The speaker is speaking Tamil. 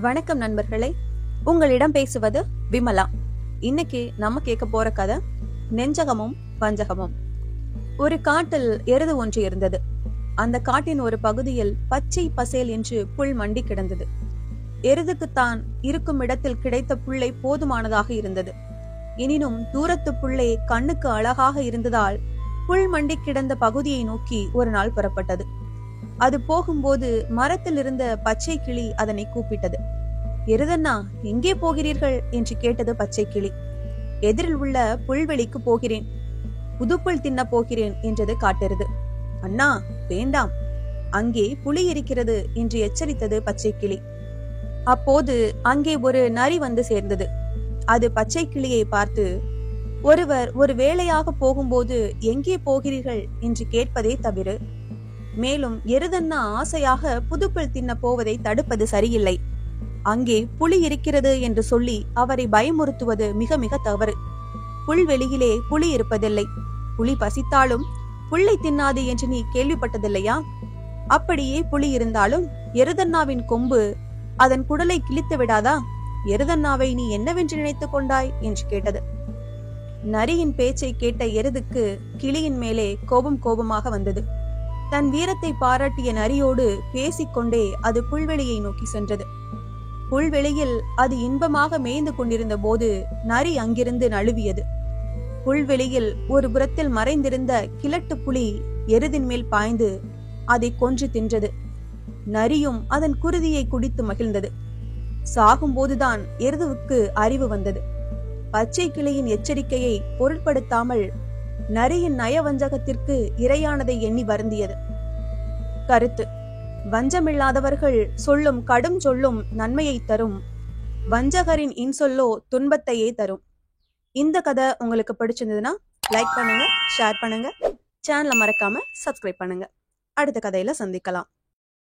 வணக்கம் நண்பர்களே, உங்களிடம் பேசுவது விமலா. இன்னைக்கு நம்ம கேட்க போற கதை நெஞ்சகமும் வஞ்சகமும். ஒரு காட்டில் எருது ஒன்று இருந்தது. அந்த காட்டின் ஒரு பகுதியில் பச்சை பசேல் என்று புல் மண்டி கிடந்தது. எருதுக்குத்தான் இருக்கும் இடத்தில் கிடைத்த புல்லை போதுமானதாக இருந்தது. எனினும் தூரத்து புல்லை கண்ணுக்கு அழகாக இருந்ததால் புல் மண்டி கிடந்த பகுதியை நோக்கி ஒரு நாள் புறப்பட்டது. அது போகும்போது மரத்தில் இருந்த பச்சை கிளி அதனை கூப்பிட்டது. எருதண்ணா, எங்கே போகிறீர்கள் என்று கேட்டது பச்சை கிளி. எதிரில் உள்ள புல்வெளிக்கு போகிறேன், புதுப்புல் தின்ன போகிறேன் என்றது காட்டெருது. அண்ணா வேண்டாம், அங்கே புலி இருக்கிறது என்று எச்சரித்தது பச்சை கிளி. அப்போது அங்கே ஒரு நரி வந்து சேர்ந்தது. அது பச்சை கிளியை பார்த்து, ஒருவர் ஒரு வேளையாக போகும்போது எங்கே போகிறீர்கள் என்று கேட்பதே தவிர மேலும் எருதண்ணா ஆசையாக புதுப்புல் தின்ன போவதை தடுப்பது சரியில்லை. அங்கே புலி இருக்கிறது என்று சொல்லி அவரை பயமுறுத்துவது மிக மிக தவறு. புல்வெளியிலே புலி இருப்பதில்லை. புலி பசித்தாலும் புல்லை தின்னாது என்று நீ கேள்விப்பட்டதில்லையா? அப்படியே புலி இருந்தாலும் எருதண்ணாவின் கொம்பு அதன் குடலை கிழித்து விடாதா? எருதண்ணாவை நீ என்னவென்று நினைத்துக் கொண்டாய் என்று கேட்டது. நரியின் பேச்சை கேட்ட எருதுக்கு கிளியின் மேலே கோபமாக வந்தது. தன் வீரத்தை பாராட்டிய நரியோடு பேசிக்கொண்டே அது புல்வெளியை நோக்கி சென்றது. புல்வெளியில் அது இன்பமாக மேய்ந்து கொண்டிருந்த போது நரி அங்கிருந்து நழுவியது. புல்வெளியில் ஒரு புறத்தில் மறைந்திருந்த கிழட்டு புலி எருதின் மேல் பாய்ந்து அதை கொன்று தின்றது. நரியும் அதன் குருதியை குடித்து மகிழ்ந்தது. சாகும்போதுதான் எருதுவுக்கு அறிவு வந்தது. பச்சை கிளியின் எச்சரிக்கையை பொருட்படுத்தாமல் நரியின் நயவஞ்சகத்திற்கு இரையானதை எண்ணி வருந்தியது. கருத்து: வஞ்சமில்லாதவர்கள் சொல்லும் கடும் சொல்லும் நன்மையை தரும், வஞ்சகரின் இன்சொல்லோ துன்பத்தையே தரும். இந்த கதை உங்களுக்கு பிடிச்சிருந்ததுன்னா லைக் பண்ணுங்க, ஷேர் பண்ணுங்க, சேனலை மறக்காம சப்ஸ்கிரைப் பண்ணுங்க. அடுத்த கதையில சந்திக்கலாம்.